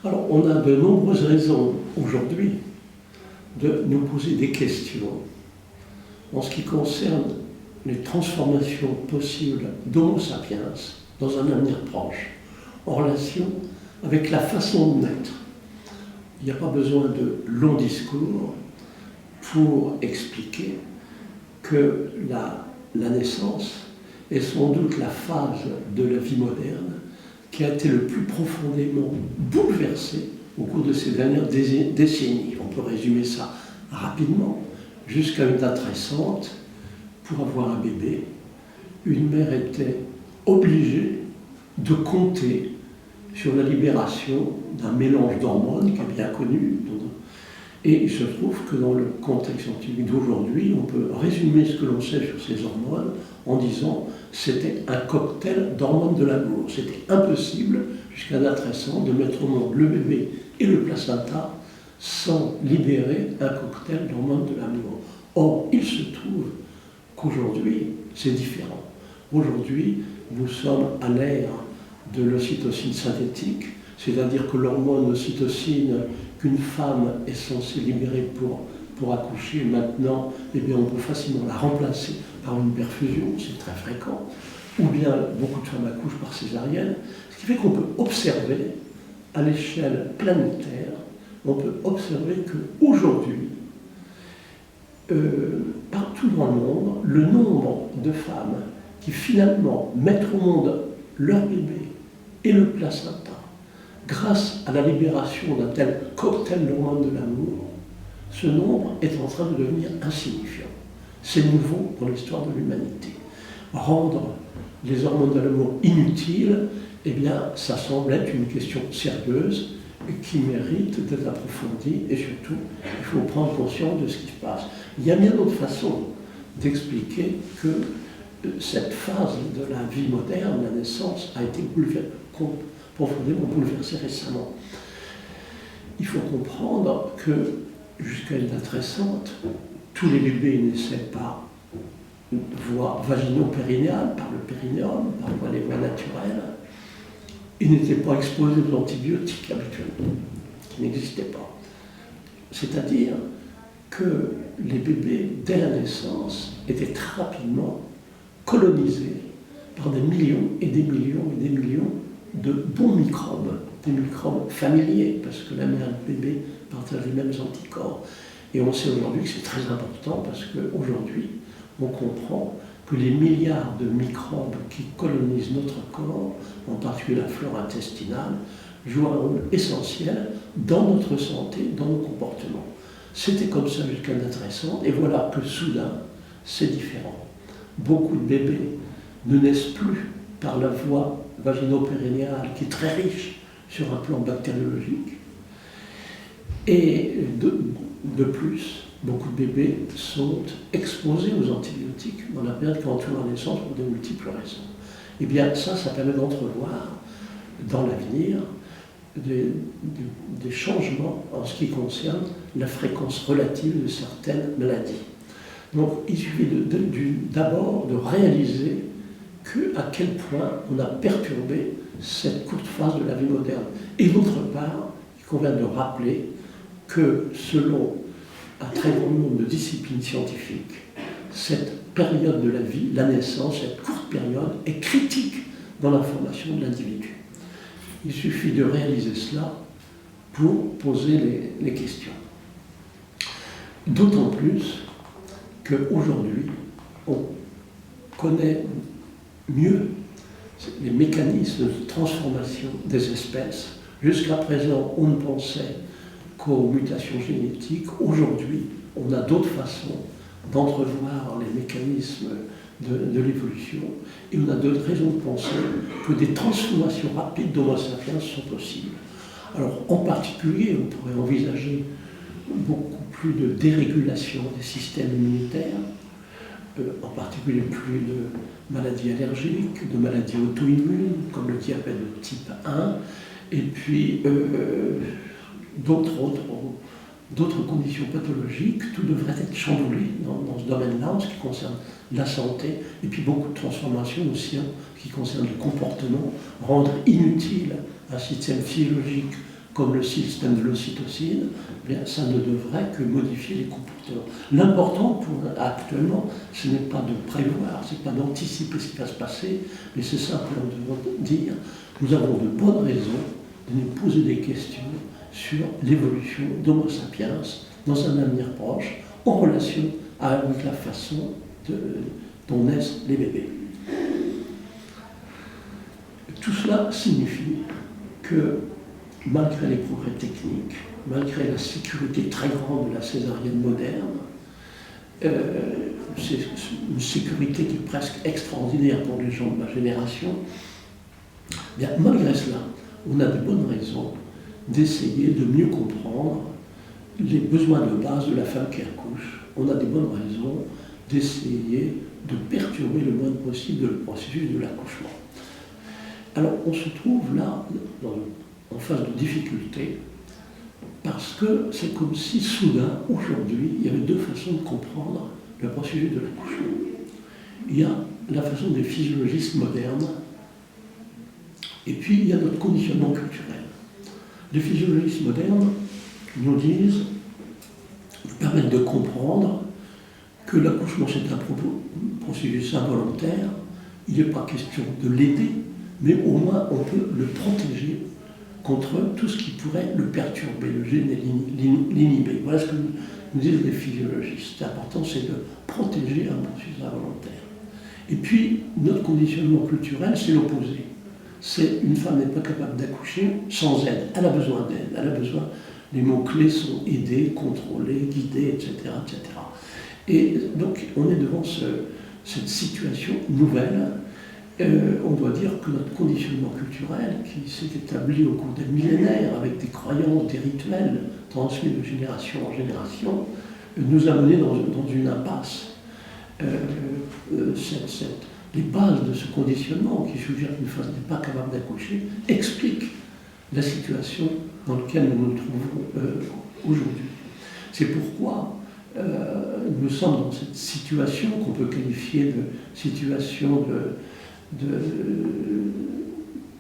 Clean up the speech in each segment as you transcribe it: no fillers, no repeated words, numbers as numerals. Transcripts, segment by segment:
Alors, on a de nombreuses raisons aujourd'hui de nous poser des questions en ce qui concerne les transformations possibles d'Homo sapiens dans un avenir proche, en relation avec la façon de naître. Il n'y a pas besoin de longs discours pour expliquer que la naissance est sans doute la phase de la vie moderne qui a été le plus profondément bouleversée au cours de ces dernières décennies. On peut résumer ça rapidement. Jusqu'à une date récente, pour avoir un bébé, une mère était obligée de compter sur la libération d'un mélange d'hormones qui est bien connu. Et il se trouve que dans le contexte scientifique d'aujourd'hui, on peut résumer ce que l'on sait sur ces hormones en disant que c'était un cocktail d'hormones de l'amour. C'était impossible, jusqu'à date récente, de mettre au monde le bébé et le placenta sans libérer un cocktail d'hormones de l'amour. Or, il se trouve qu'aujourd'hui, c'est différent. Aujourd'hui, nous sommes à l'ère de l'ocytocine synthétique, c'est-à-dire que l'hormone ocytocine qu'une femme est censée libérer pour accoucher, maintenant, eh bien, on peut facilement la remplacer par une perfusion, c'est très fréquent, ou bien beaucoup de femmes accouchent par césarienne, ce qui fait qu'on peut observer, à l'échelle planétaire, on peut observer qu'aujourd'hui, partout dans le monde, le nombre de femmes qui finalement mettent au monde leur bébé et le placenta, grâce à la libération d'un tel cocktail d'hormones de l'amour, ce nombre est en train de devenir insignifiant. C'est nouveau dans l'histoire de l'humanité. Rendre les hormones de l'amour inutiles, eh bien, ça semble être une question sérieuse et qui mérite d'être approfondie, et surtout, il faut prendre conscience de ce qui se passe. Il y a bien d'autres façons d'expliquer que cette phase de la vie moderne, la naissance, a été profondément bouleversée récemment. Il faut comprendre que, jusqu'à une date récente, tous les bébés naissaient par voie vaginopérinéale, par le périnéum, par les voies naturelles. Ils n'étaient pas exposés aux antibiotiques habituellement, qui n'existaient pas. C'est-à-dire que les bébés, dès la naissance, étaient très rapidement colonisés par des millions et des millions et des millions de bons microbes, des microbes familiers, parce que la mère et le bébé partagent les mêmes anticorps. Et on sait aujourd'hui que c'est très important, parce qu'aujourd'hui, on comprend que les milliards de microbes qui colonisent notre corps, en particulier la flore intestinale, jouent un rôle essentiel dans notre santé, dans nos comportements. C'était comme ça jusqu'à une date récente, et voilà que soudain, c'est différent. Beaucoup de bébés ne naissent plus par la voie vaginopérinéale, qui est très riche sur un plan bactériologique. Et de plus, beaucoup de bébés sont exposés aux antibiotiques dans la période qui entoure la naissance pour de multiples raisons. Eh bien, ça permet d'entrevoir dans l'avenir des changements en ce qui concerne la fréquence relative de certaines maladies. Donc, il suffit d'abord de réaliser à quel point on a perturbé cette courte phase de la vie moderne. Et d'autre part, il convient de rappeler que selon un très grand nombre de disciplines scientifiques, cette période de la vie, la naissance, cette courte période, est critique dans la formation de l'individu. Il suffit de réaliser cela pour poser les questions. D'autant plus qu'aujourd'hui, on connaît mieux les mécanismes de transformation des espèces. Jusqu'à présent, on ne pensait qu'aux mutations génétiques. Aujourd'hui, on a d'autres façons d'entrevoir les mécanismes de l'évolution, et on a d'autres raisons de penser que des transformations rapides d'Homo sapiens sont possibles. Alors, en particulier, on pourrait envisager beaucoup plus de dérégulation des systèmes immunitaires, en particulier plus de maladies allergiques, de maladies auto-immunes, comme le diabète de type 1, et puis d'autres conditions pathologiques. Tout devrait être chamboulé dans ce domaine-là, en ce qui concerne la santé, et puis beaucoup de transformations aussi en ce qui concerne le comportement, rendre inutile un système physiologique comme le système de l'ocytocine, eh bien, ça ne devrait que modifier les comportements. L'important actuellement, ce n'est pas de prévoir, ce n'est pas d'anticiper ce qui va se passer, mais c'est simplement de dire nous avons de bonnes raisons de nous poser des questions sur l'évolution d'Homo sapiens dans un avenir proche, en relation avec la façon dont naissent les bébés. Tout cela signifie que, malgré les progrès techniques, malgré la sécurité très grande de la césarienne moderne, c'est une sécurité qui est presque extraordinaire pour les gens de ma génération, bien, malgré cela, on a de bonnes raisons d'essayer de mieux comprendre les besoins de base de la femme qui accouche. On a des bonnes raisons d'essayer de perturber le moins possible le processus de l'accouchement. Alors, on se trouve là, en phase de difficulté, parce que c'est comme si soudain, aujourd'hui, il y avait deux façons de comprendre le processus de l'accouchement. Il y a la façon des physiologistes modernes, et puis il y a notre conditionnement culturel. Les physiologistes modernes nous disent, nous permettent de comprendre que l'accouchement c'est un processus involontaire, il n'est pas question de l'aider, mais au moins on peut le protéger contre tout ce qui pourrait le perturber, le gêner, l'inhiber. Voilà ce que nous disent les physiologistes. L'important, c'est de protéger un processus involontaire. Et puis, notre conditionnement culturel, c'est l'opposé. C'est une femme n'est pas capable d'accoucher sans aide. Elle a besoin d'aide. Elle a besoin, les mots-clés sont aider, contrôler, guider, etc., etc. Et donc, on est devant cette situation nouvelle. On doit dire que notre conditionnement culturel, qui s'est établi au cours des millénaires avec des croyances, des rituels transmis de génération en génération, nous a menés dans une impasse. Les bases de ce conditionnement, qui suggère qu'une femme n'est pas capable d'accoucher, expliquent la situation dans laquelle nous nous trouvons aujourd'hui. C'est pourquoi nous sommes dans cette situation qu'on peut qualifier de situation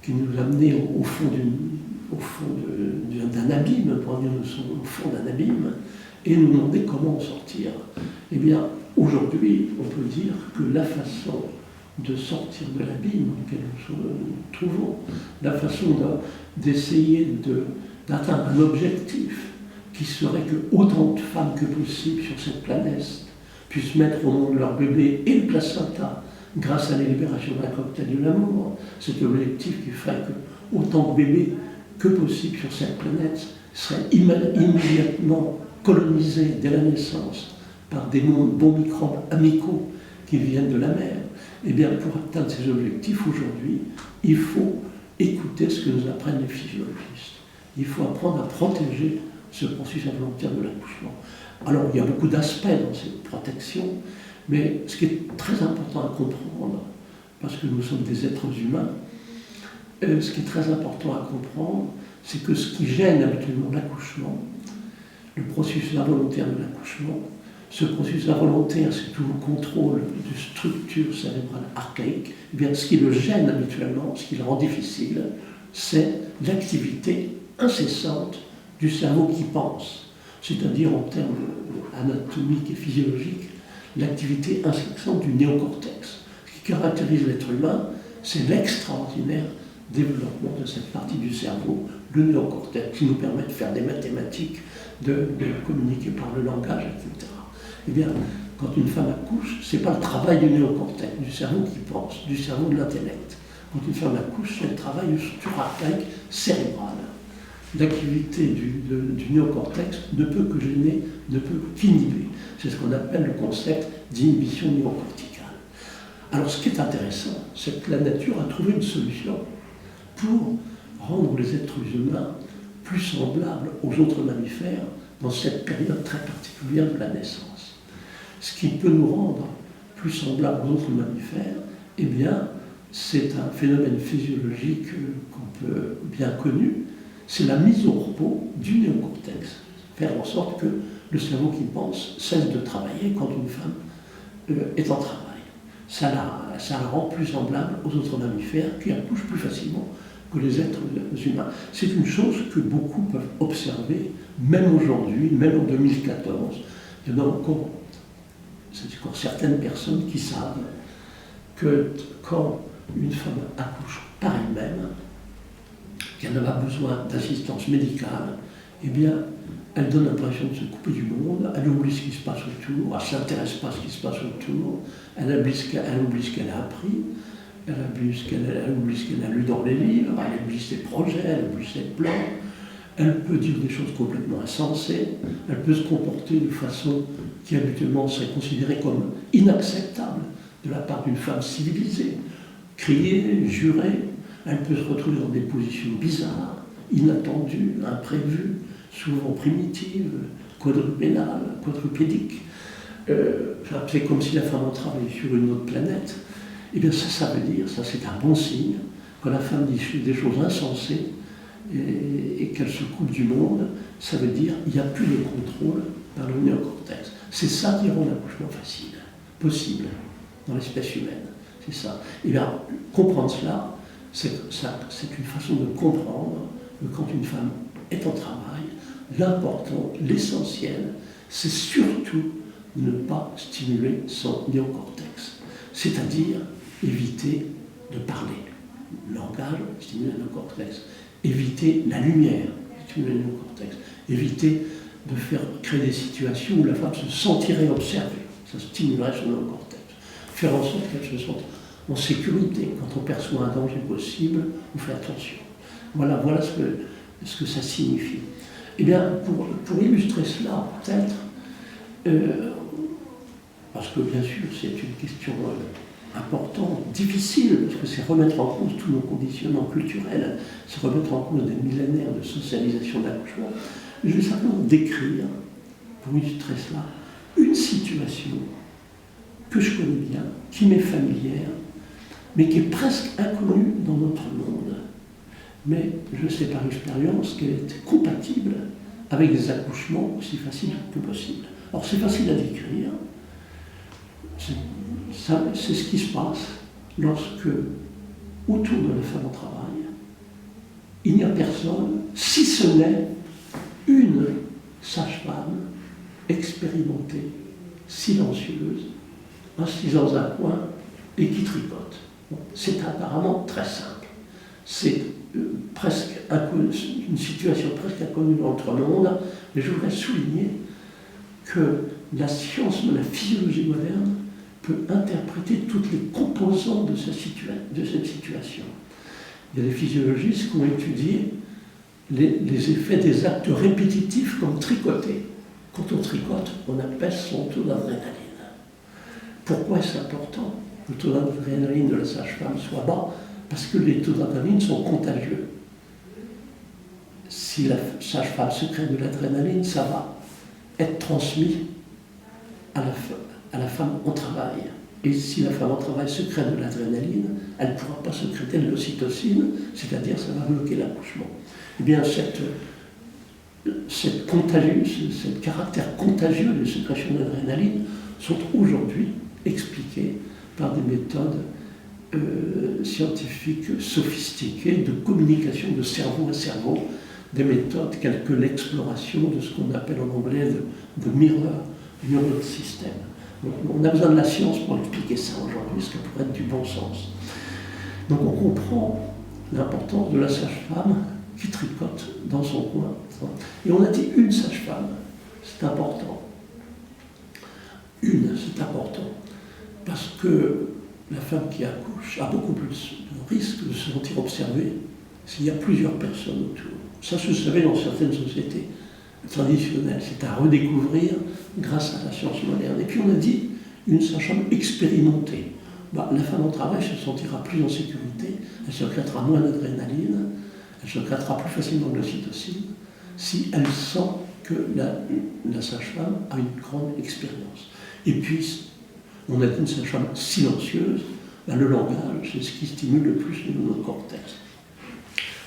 qui nous a amenés au fond d'un abîme, pour dire nous sommes au fond d'un abîme, et nous demander comment en sortir. Eh bien, aujourd'hui, on peut dire que la façon de sortir de l'abîme dans lequel nous trouvons, la façon d'essayer d'atteindre un objectif qui serait que autant de femmes que possible sur cette planète puissent mettre au monde leur bébé et le placenta, grâce à la libération d'un cocktail de l'amour, cet objectif qui ferait que autant de bébés que possible sur cette planète seraient immédiatement colonisés dès la naissance par des bons microbes amicaux qui viennent de la mer. Eh bien, pour atteindre ces objectifs aujourd'hui, il faut écouter ce que nous apprennent les physiologistes. Il faut apprendre à protéger ce processus involontaire de l'accouchement. Alors, il y a beaucoup d'aspects dans cette protection, mais ce qui est très important à comprendre, parce que nous sommes des êtres humains, ce qui est très important à comprendre, c'est que ce qui gêne habituellement l'accouchement, le processus involontaire de l'accouchement, ce processus involontaire, c'est tout le contrôle de structures cérébrales archaïques, eh bien, ce qui le gêne habituellement, ce qui le rend difficile, c'est l'activité incessante du cerveau qui pense, c'est-à-dire en termes anatomiques et physiologiques, l'activité incessante du néocortex. Ce qui caractérise l'être humain, c'est l'extraordinaire développement de cette partie du cerveau, le néocortex, qui nous permet de faire des mathématiques, de communiquer par le langage, etc. Eh bien, quand une femme accouche, ce n'est pas le travail du néocortex, du cerveau qui pense, du cerveau de l'intellect. Quand une femme accouche, c'est le travail de structure archaïque cérébrale. L'activité du néocortex ne peut que gêner, ne peut qu'inhiber. C'est ce qu'on appelle le concept d'inhibition néocorticale. Alors, ce qui est intéressant, c'est que la nature a trouvé une solution pour rendre les êtres humains plus semblables aux autres mammifères dans cette période très particulière de la naissance. Ce qui peut nous rendre plus semblables aux autres mammifères, eh bien, c'est un phénomène physiologique qu'on peut bien connu, c'est la mise au repos du néocortex. Faire en sorte que le cerveau qui pense cesse de travailler quand une femme est en travail. Ça la rend plus semblable aux autres mammifères qui accouchent plus facilement que les êtres humains. C'est une chose que beaucoup peuvent observer, même aujourd'hui, même en 2014. Il y en a encore, c'est encore certaines personnes qui savent que quand une femme accouche par elle-même, qu'elle n'a pas besoin d'assistance médicale, eh bien, elle donne l'impression de se couper du monde, elle oublie ce qui se passe autour, elle ne s'intéresse pas à ce qui se passe autour, elle oublie ce qu'elle a appris, elle oublie ce qu'elle a lu dans les livres, elle oublie ses projets, elle oublie ses plans, elle peut dire des choses complètement insensées, elle peut se comporter de façon qui habituellement serait considérée comme inacceptable de la part d'une femme civilisée, crier, jurer, elle peut se retrouver dans des positions bizarres, inattendues, imprévues, souvent primitives, quadrupédiques. C'est comme si la femme travaillait sur une autre planète. Eh bien ça veut dire, ça c'est un bon signe, quand la femme dit des choses insensées et qu'elle se coupe du monde, ça veut dire qu'il n'y a plus de contrôle par le néocortex. C'est ça qui rend l'accouchement facile, possible, dans l'espèce humaine. C'est ça. Et bien, comprendre cela, c'est une façon de comprendre que quand une femme est en travail, l'important, l'essentiel, c'est surtout ne pas stimuler son néocortex. C'est-à-dire éviter de parler. Le langage, stimuler le néocortex. Éviter la lumière, stimuler le néocortex. Éviter de créer des situations où la femme se sentirait observée. Ça stimulerait son néocortex. Faire en sorte qu'elle se sente en sécurité. Quand on perçoit un danger possible, on fait attention. Voilà ce que ça signifie. Eh bien, pour illustrer cela, peut-être, parce que bien sûr c'est une question importante, difficile, parce que c'est remettre en cause tous nos conditionnements culturels, c'est remettre en cause des millénaires de socialisation d'accouchement, je vais simplement décrire, pour illustrer cela, une situation que je connais bien, qui m'est familière, mais qui est presque inconnue dans notre monde. Mais je sais par expérience qu'elle est compatible avec des accouchements aussi faciles que possible. Alors c'est facile à décrire, c'est ce qui se passe lorsque, autour de la femme au travail, il n'y a personne, si ce n'est une sage-femme expérimentée, silencieuse, assise dans un coin et qui tricote. Bon, c'est apparemment très simple. C'est une situation presque inconnue dans notre monde, mais je voudrais souligner que la science de la physiologie moderne peut interpréter toutes les composantes de cette situation. Il y a des physiologistes qui ont étudié les effets des actes répétitifs comme tricoter. Quand on tricote, on apaise son taux d'adrénaline. Pourquoi est-ce important que le taux d'adrénaline de la sage-femme soit bas? Parce que les taux d'adrénaline sont contagieux. Si la sage-femme sécrète de l'adrénaline, ça va être transmis à la femme au travail. Et si la femme au travail sécrète de l'adrénaline, elle ne pourra pas sécréter de l'ocytocine, c'est-à-dire ça va bloquer l'accouchement. Eh bien, ce caractère contagieux des sécrétions d'adrénaline sont aujourd'hui expliqués par des méthodes scientifiques sophistiquées de communication de cerveau à cerveau, des méthodes telles que l'exploration de ce qu'on appelle en anglais the mirror neural system. Donc, on a besoin de la science pour expliquer ça aujourd'hui, ce qui pourrait être du bon sens. Donc on comprend l'importance de la sage-femme qui tricote dans son coin. Et on a dit une sage-femme, c'est important. C'est important. Parce que la femme qui accouche a beaucoup plus de risque de se sentir observée s'il y a plusieurs personnes autour. Ça se savait dans certaines sociétés traditionnelles. C'est à redécouvrir grâce à la science moderne. Et puis on a dit une sage-femme expérimentée. La femme au travail se sentira plus en sécurité, elle sécrétera moins d'adrénaline, elle sécrétera plus facilement de l'ocytocine, si elle sent que la sage-femme a une grande expérience. Et puis, on a dit une sage-femme silencieuse, le langage, c'est ce qui stimule le plus notre cortex.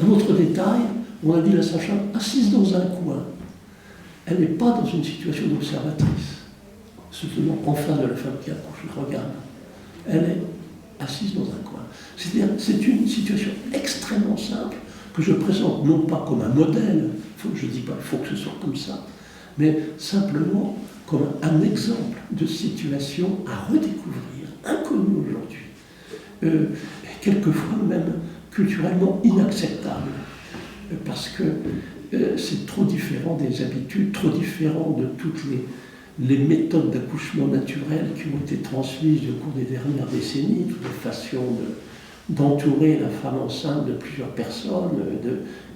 Un autre détail, on a dit la sage-femme assise dans un coin. Elle n'est pas dans une situation d'observatrice, se tenant en face de la femme qui accouche, elle regarde. Elle est assise dans un coin. C'est-à-dire, c'est une situation extrêmement simple que je présente non pas comme un modèle, je ne dis pas qu'il faut que ce soit comme ça, mais simplement comme un exemple de situation à redécouvrir, inconnue aujourd'hui, quelquefois même culturellement inacceptable, parce que c'est trop différent des habitudes, trop différent de toutes les méthodes d'accouchement naturel qui ont été transmises au cours des dernières décennies, toutes les façons d'entourer la femme enceinte de plusieurs personnes,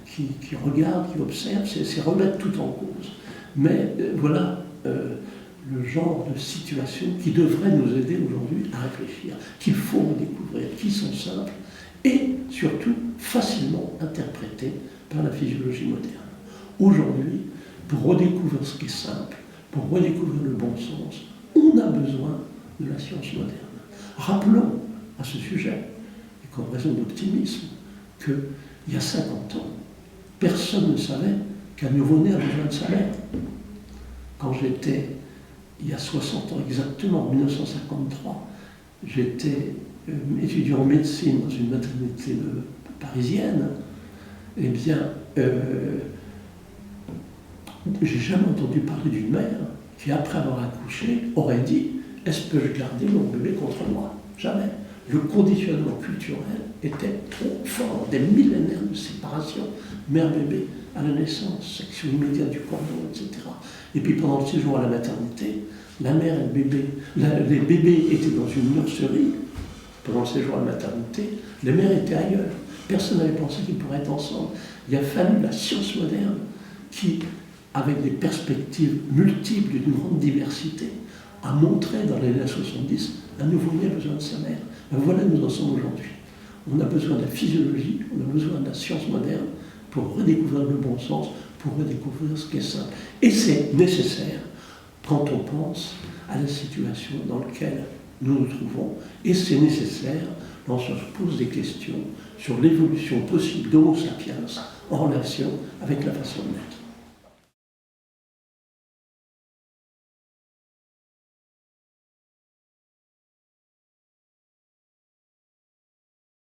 qui regardent, qui observent, c'est remettre tout en cause. Mais voilà le genre de situation qui devrait nous aider aujourd'hui à réfléchir, qu'il faut redécouvrir, qui sont simples et surtout facilement interprétés par la physiologie moderne. Aujourd'hui, pour redécouvrir ce qui est simple, pour redécouvrir le bon sens, on a besoin de la science moderne. Rappelons à ce sujet, et comme raison d'optimisme, qu'il y a 50 ans, personne ne savait qu'un nouveau-né a besoin de sa mère. Quand j'étais, il y a 60 ans exactement, en 1953, j'étais étudiant en médecine dans une maternité parisienne, eh bien, j'ai jamais entendu parler d'une mère qui, après avoir accouché, aurait dit « Est-ce que je gardais mon bébé contre moi ?» Jamais. Le conditionnement culturel était trop fort, des millénaires de séparation, mère-bébé à la naissance, section immédiate du cordon, etc. Et puis pendant le séjour à la maternité, la mère et le bébé, les bébés étaient dans une nurserie, pendant le séjour à la maternité, les mères étaient ailleurs. Personne n'avait pensé qu'ils pourraient être ensemble. Il a fallu la science moderne qui, avec des perspectives multiples d'une grande diversité, a montré dans les années 70 un nouveau-né a besoin de sa mère. Ben voilà où nous en sommes aujourd'hui. On a besoin de la physiologie, on a besoin de la science moderne pour redécouvrir le bon sens, pour redécouvrir ce qui est simple. Et c'est nécessaire quand on pense à la situation dans laquelle nous nous trouvons, et c'est nécessaire lorsqu'on se pose des questions sur l'évolution possible d'Homo sapiens en relation avec la façon de naître.